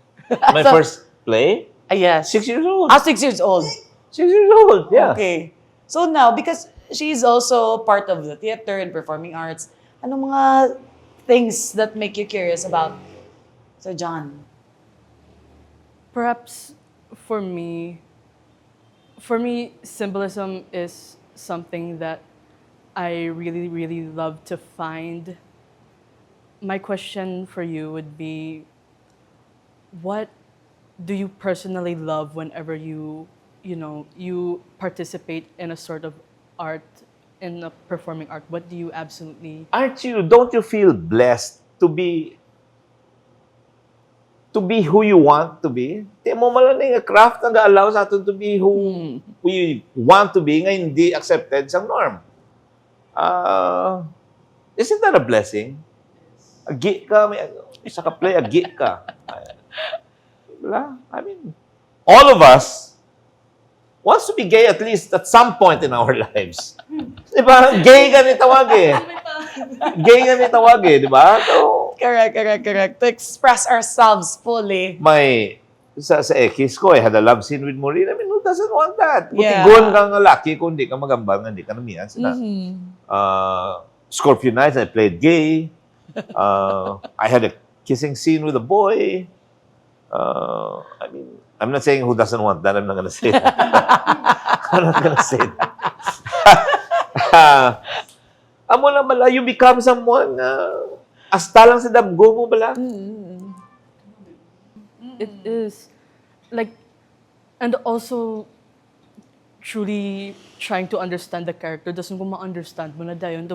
My first play? Yes. 6 years old. 6 years old. 6 years old, yeah. Okay. So now, because she's also part of the theater and performing arts, ano mga things that make you curious about Sir John? Perhaps for me, symbolism is something that I really, really love to find. My question for you would be, what do you personally love whenever you participate in a sort of art, in a performing art? What do you absolutely... Don't you feel blessed to be who you want to be? Di mo malang nga craft na ga-allow sa atin to be who we want to be nga hindi accepted sa norm. Isn't that a blessing? Agi ka, may isa ka play, agi ka. Wala. I mean, all of us wants to be gay at least at some point in our lives. Di ba? Gay ka ni tawag eh. Gay ka ni tawag eh, di ba? So, Correct. To express ourselves fully. sa ex ko, I had a love scene with Maureen. I mean, who doesn't want that? Yeah. Kutigon kang lalaki, kung di ka magambal, hindi ka namiyan sila. Scorpio Nights, I played gay. I had a kissing scene with a boy. I mean, I'm not saying who doesn't want that. I'm not gonna say that. I'm not gonna say that. Amo na bala, you become someone asta lang sa damgo mo bala. It is like, and also truly trying to understand the character. Doesn't ko ma-understand mo na dayon.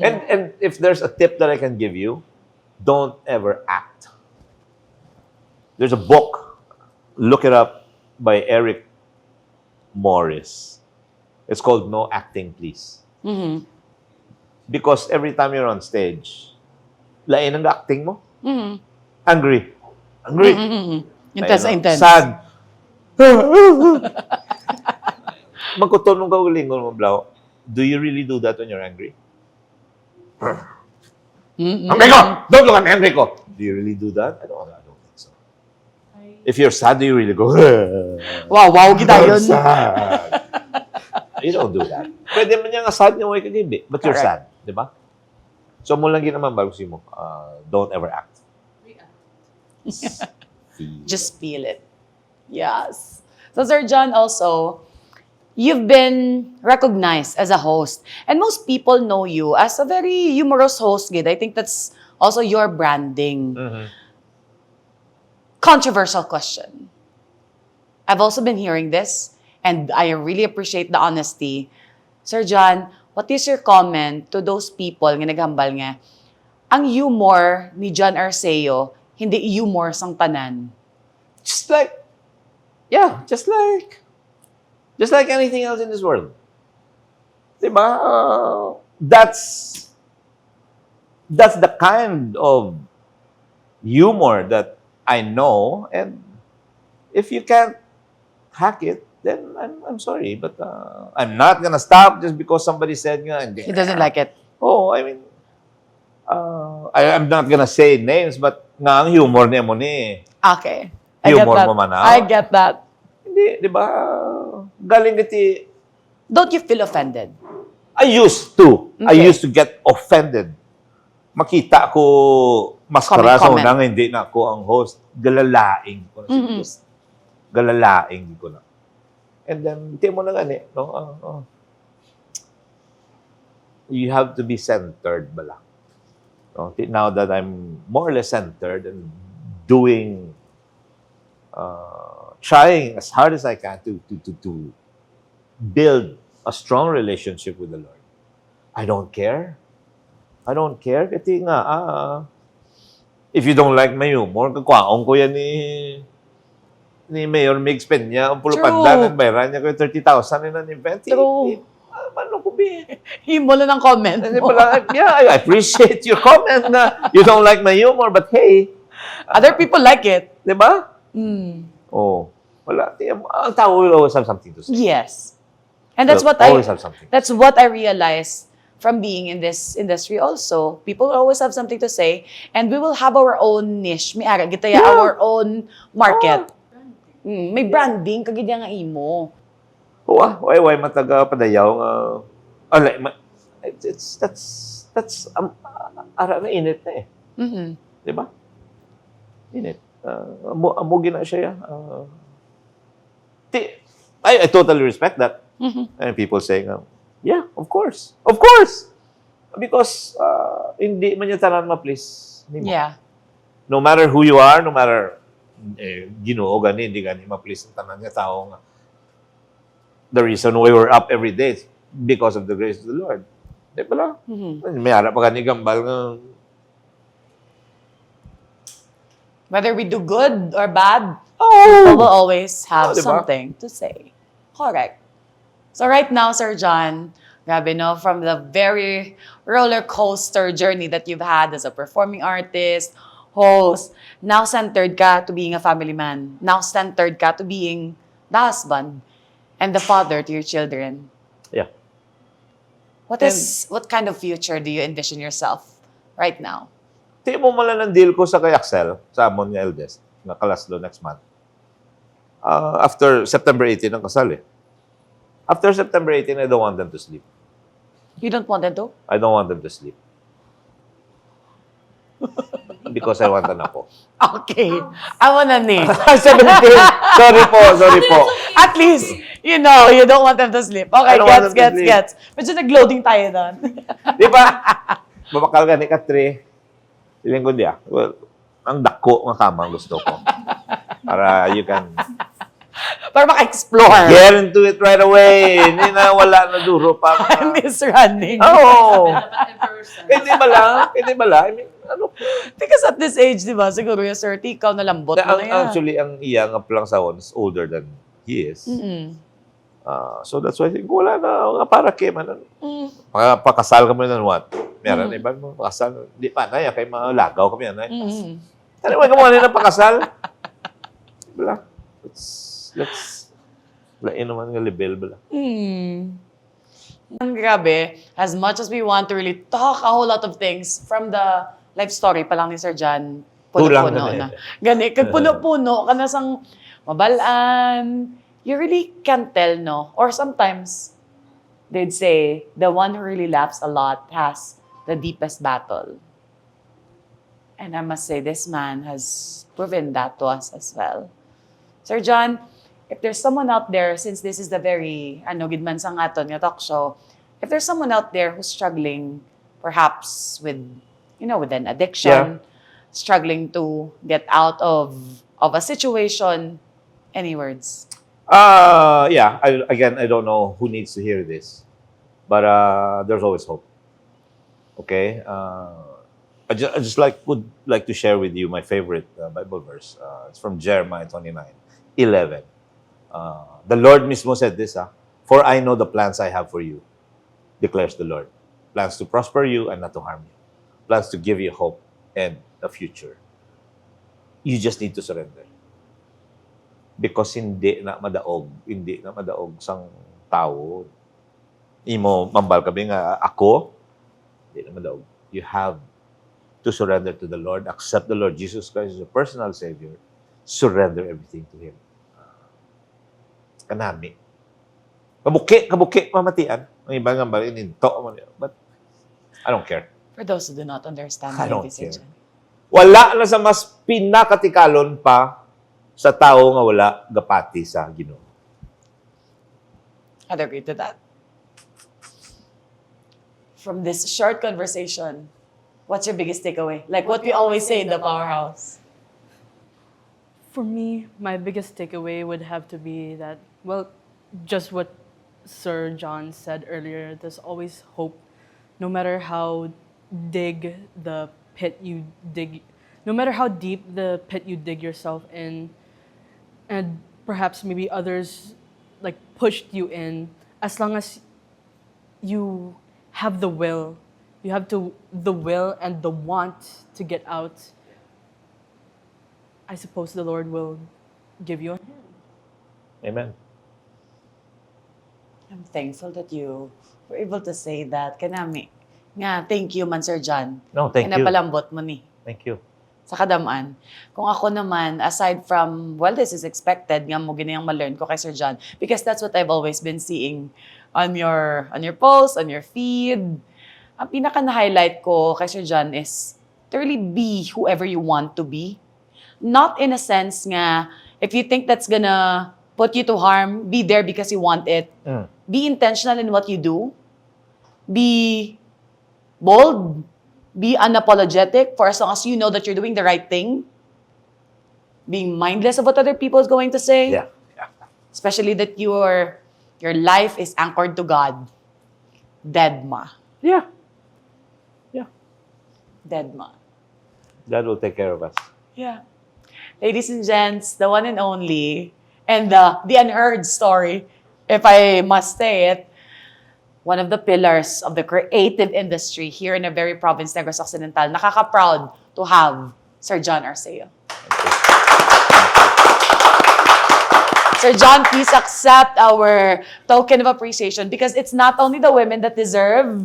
And if there's a tip that I can give you, don't ever act. There's a book, look it up, by Eric Morris. It's called No Acting, Please. Because every time you're on stage, lain ang acting mo. Angry. Intense. Sad. Magkutunong ka ulingon mo, Blau. Do you really do that when you're angry? Enrico! Don't look at me, Enrico! Do you really do that? I don't think so. If you're sad, do you really go, Wow, kita I'm yun. sad. You don't do that. Pwede man yung sad niya, way kagibi, but you're Correct. sad. Di ba? So, mo lang ginaman bago mo, don't ever act. Just feel it. Yes. So, Sir John, also, you've been recognized as a host. And most people know you as a very humorous host, Gid. I think that's also your branding. Controversial question. I've also been hearing this, and I really appreciate the honesty. Sir John, what is your comment to those people nga naghambal nga, ang humor ni John Arceo, hindi humor sang tanan? Just like anything else in this world. Diba? That's the kind of humor that I know, and if you can't hack it, then I'm sorry, but I'm not gonna stop just because somebody said nga. He doesn't like it. Oh, I mean, I'm not gonna say names, but nga ang humor niya mo ni. Okay. I get Humor that. mo man, I get that. Hindi, di ba? Galing kiti. Don't you feel offended? I used to. I Okay. used to get offended. Makita ko maskara sa Comment. unang hindi na ako ang host. Galalaing ko na. Just galalaing ko na. And then, di mo na gani. No? You have to be centered bala. No? Now that I'm more or less centered and doing, trying as hard as I can to build a strong relationship with the Lord. I don't care. Kasi nga, if you don't like my humor, kakwaong ko yan ni Mayor Migs Peña, ang pulupandan, nagbayaran niya ko yung 30,000 in an event. True. Ano ko ba? Himo lang ng comment. Kasi pala, yeah, I appreciate your comment na you don't like my humor, but hey, Other people like it. di ba? Mm. Oh, wala. Ang tao will always have something to say. Yes. And that's Will what I always have something. that's what I realized from being in this industry also. People always have something to say, and we will have our own niche. May ara gitaya Yeah. our own market. May branding kagidya nga imo. Way mataga padayaw nga. That's ara na init na eh. Mhm. Di ba? Init. Amugin na siya. I totally respect that. And people saying, yeah, of course. Of course! Because hindi man niya tanan ma-please. Yeah. No matter who you are, no matter Ginoo gani, hindi gani ma-please ang tanan niya tao nga. The reason why we're up every day is because of the grace of the Lord. Di pala? May harap pa gani gambal nga. Whether we do good or bad, Oh! people will always have Diba? something to say. Correct. So right now, Sir John, grabe no, from the very roller coaster journey that you've had as a performing artist, host, now centered ka to being a family man, now centered ka to being the husband and the father to your children. Yeah. What kind of future do you envision yourself right now? Tiyo mo mala ng deal ko sa kay Axel, sa Amon niya eldest, na kalaslo next month. After September 18 ang kasal eh. After September 18, I don't want them to sleep. You don't want them to? I don't want them to sleep. Because I want an ako. Okay. Amo na ni. 17! Sorry po. At least, you know, you don't want them to sleep. Okay, I don't want them to sleep. gets. Medyo nag-loading tayo doon. Di ba? Babakal ka ni Katri. Piling ko diya. Well, ang dako ng kama ang gusto ko. Para you can Para maka-explore. get into it right away. Hindi na wala na duro pa. Miss running. Oo. Pwede ba lang? I mean, ano? Because at this age, di ba, siguro yung 30, ikaw na lambot mo na yan. Actually, ang iya nga palang sawon is older than he is. So that's why I think, wala na, para Kim, ano? Pakasal kami ng what? Meron, iba mo, pakasal. Hindi pa na yan, kay mga lagaw kami yan. Ano mo, kamo na pakasal? Wala. Let's lain naman ng level bala. Grabe, as much as we want to really talk a whole lot of things from the life story pa lang ni Sir John, Kulang puno-puno na na. Gani, kag puno-puno, ka na sang mabalaan. You really can't tell, no? Or sometimes, they'd say, the one who really laughs a lot has the deepest battle. And I must say, this man has proven that to us as well. Sir John, if there's someone out there, since this is the very, gidman sang aton nga talk show, if there's someone out there who's struggling, perhaps with, with an addiction, struggling to get out of a situation, any words? Again, I don't know who needs to hear this, but there's always hope. Okay? I just would like to share with you my favorite Bible verse. It's from Jeremiah 29:11. The Lord mismo said this, for I know the plans I have for you, declares the Lord. Plans to prosper you and not to harm you. Plans to give you hope and a future. You just need to surrender. Because hindi na madaog sang tao. Imo mambal kabi nga ako, hindi na madaog. You have to surrender to the Lord, accept the Lord Jesus Christ as a personal Savior, surrender everything to Him. Kanami. Kabuki, mamatian. Ang iba nga ba, ininto mo niya. But, I don't care. For those who do not understand I don't this, Sir care. John. Wala na sa mas pinakatikalon pa sa tao nga wala gapati sa Ginoo. I'd agree to that. From this short conversation, what's your biggest takeaway? Like what we always say in the Powerhouse. For me, my biggest takeaway would have to be that, just what Sir John said earlier, there's always hope. No matter how deep the pit you dig yourself in, and perhaps maybe others pushed you in, as long as you have the will, the will and the want to get out, I suppose the Lord will give you a hand. Amen. I'm thankful that you were able to say that. Kanami. Nga, thank you man, Sir John. No, thank you. Napalambot mo ni. Thank you. Sa kadamaan. Kung ako naman, aside from, this is expected, nga mo ginayang ma-learn ko kay Sir John. Because that's what I've always been seeing on your posts, on your feed. Ang pinaka na-highlight ko kay Sir John is to really be whoever you want to be. Not in a sense nga, if you think that's gonna put you to harm, be there because you want it. Be intentional in what you do. Be bold. Be unapologetic for as long as you know that you're doing the right thing. Being mindless of what other people is going to say. Yeah. Especially that your life is anchored to God. Dead ma. Yeah. Dead ma. God will take care of us. Yeah. Ladies and gents, the one and only, and the unheard story, if I must say it, one of the pillars of the creative industry here in a very province, Negros Occidental. Nakaka-proud to have Sir John Arceo. Sir John, please accept our token of appreciation because it's not only the women that deserve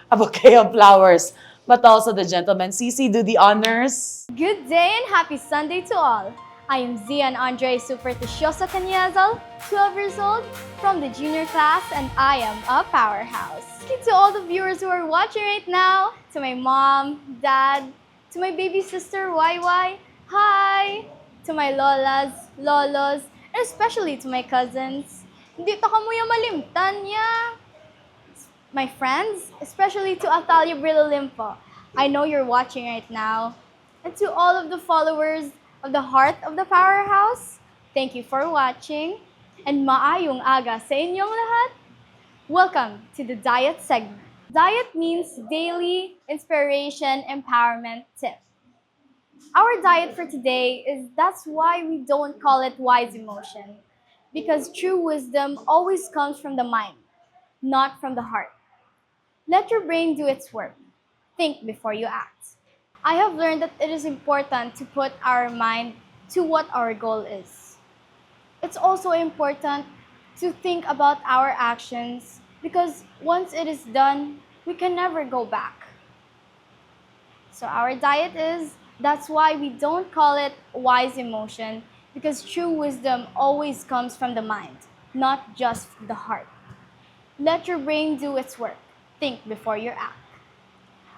a bouquet of flowers, but also the gentlemen. Cici, do the honors. Good day and happy Sunday to all. I am Zian Andre Supersticioso Caniazal, 12 years old, from the junior class, and I am a powerhouse. Thank you to all the viewers who are watching right now, to my mom, dad, to my baby sister YY, hi, to my lolas, lolos, and especially to my cousins. Dito ka mo yung malimtan niya. My friends, especially to Atalia Brillo Limpo. I know you're watching right now. And to all of the followers of the Heart of the Powerhouse, thank you for watching. And maayong aga sa inyong lahat. Welcome to the diet segment. Diet means daily inspiration empowerment tip. Our diet for today is that's why we don't call it wise emotion. Because true wisdom always comes from the mind, not from the heart. Let your brain do its work. Think before you act. I have learned that it is important to put our mind to what our goal is. It's also important to think about our actions because once it is done, we can never go back. So our diet is, that's why we don't call it wise emotion because true wisdom always comes from the mind, not just the heart. Let your brain do its work. Think before you act.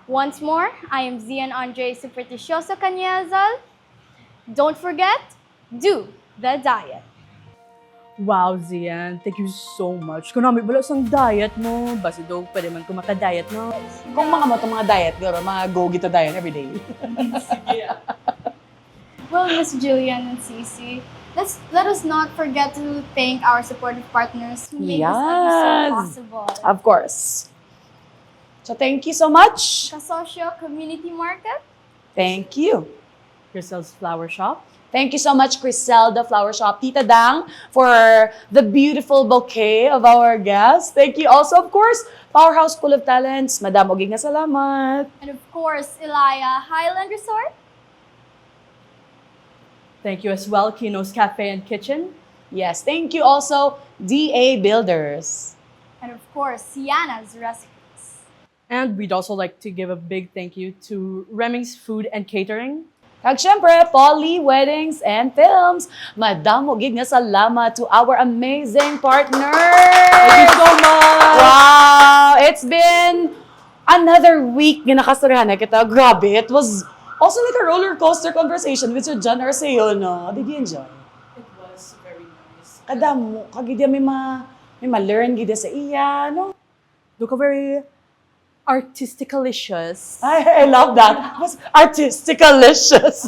Once more, I am Zian Andre Supersticioso Caniazal. Don't forget, do the diet. Wow, Zian. Thank you so much. Kung namin bala sang diet mo, basi daw pwede man kumaka-diet no. Kung mga mo itong mga diet, girl, mga go-gito diet everyday. Well, Miss Jillian and Cici, let us not forget to thank our supportive partners who made this episode possible. Of course. So thank you so much. Kasosyo Community Market. Thank you. Crystal's Flower Shop. Thank you so much, Crisel, the Flower Shop. Tita Dang, for the beautiful bouquet of our guests. Thank you also, of course, Powerhouse School of Talents. Madam, oging nga salamat. And of course, Elia Highland Resort. Thank you as well, Kino's Cafe and Kitchen. Yes, thank you also, DA Builders. And of course, Siana's Recipes. And we'd also like to give a big thank you to Reming's Food and Catering. Kag syempre, Polly Weddings and Films. Madam, ogig nga salamat to our amazing partners. Thank you so much! Wow! It's been another week nga nakasarahan na kita. Grabe, it was also like a roller coaster conversation with Sir John Arceo, no? Did you enjoy? It was very nice. Kadamo, kagidya may ma-learn gida sa iya, no? Look, very artisticalicious. I love that. It was artisticalicious.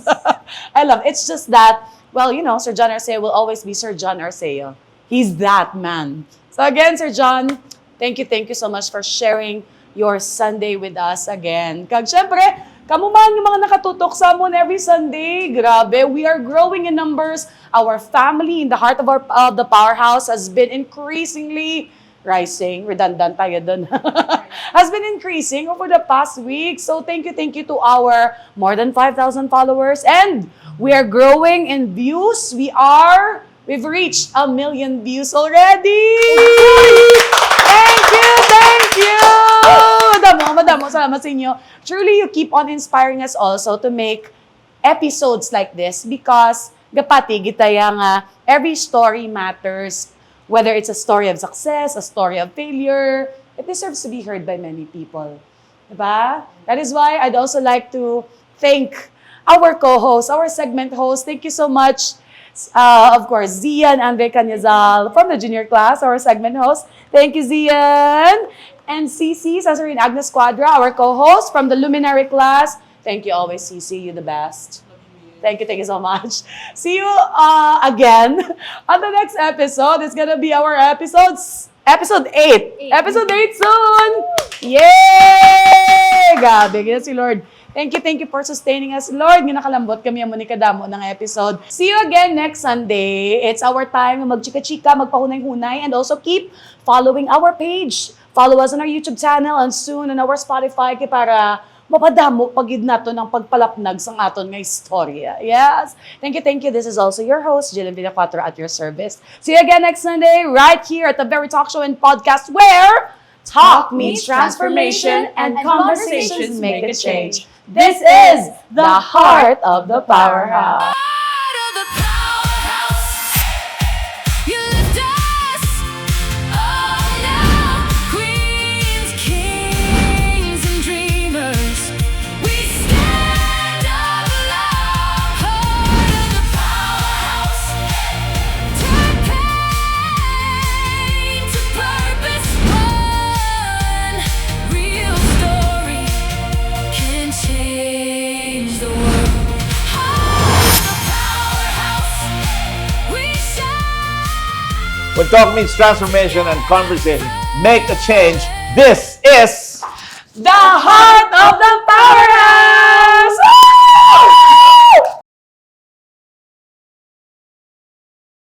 I love it. It's just that, well, you know, Sir John Arceo will always be Sir John Arceo. He's that man. So again, Sir John, thank you so much for sharing your Sunday with us again. Kag syempre, kamo man yung mga nakatutok sa amon every Sunday. Grabe, we are growing in numbers. Our family in the heart of the Powerhouse has been increasingly rising. Redundant tayo dun. Has been increasing over the past week. So thank you to our more than 5,000 followers. And we are growing in views. We've reached 1 million views already. Thank you. Madamo, salamat sa inyo. Truly, you keep on inspiring us also to make episodes like this because gapati gitaya nga every story matters. Whether it's a story of success, a story of failure, it deserves to be heard by many people. Diba? That is why I'd also like to thank our co-host, our segment host. Thank you so much. Of course, Zian Andre Caniazal from the junior class, our segment host. Thank you, Zian. And Cici, Sasarin Agnes Quadra, our co-host from the luminary class. Thank you always, Cici. You're the best. Thank you so much. See you again on the next episode. It's gonna be our episode 8. Episode 8 soon! Yay! Gabi, ganyan si Lord. Thank you for sustaining us, Lord. Nga nakalambot kami ang munikadamo ng episode. See you again next Sunday. It's our time na magchika-chika, magpahunay-hunay, and also keep following our page. Follow us on our YouTube channel and soon on our Spotify para mapadamo pagid nato ng pagpalapnag sang aton nga istorya. Yes. Thank you. This is also your host, Jillian Villacuatro, at your service. See you again next Sunday right here at the Very Talk Show and Podcast, where talk meets transformation and conversations make a change. This is the heart of the powerhouse. Heart of the powerhouse. You lift us all now. Queens, kings, and dreamers. We stand up loud. Heart of the powerhouse. Turn pain to purpose. One real story can change the world. When talk meets transformation and conversation make a change, this is The heart of the powerhouse!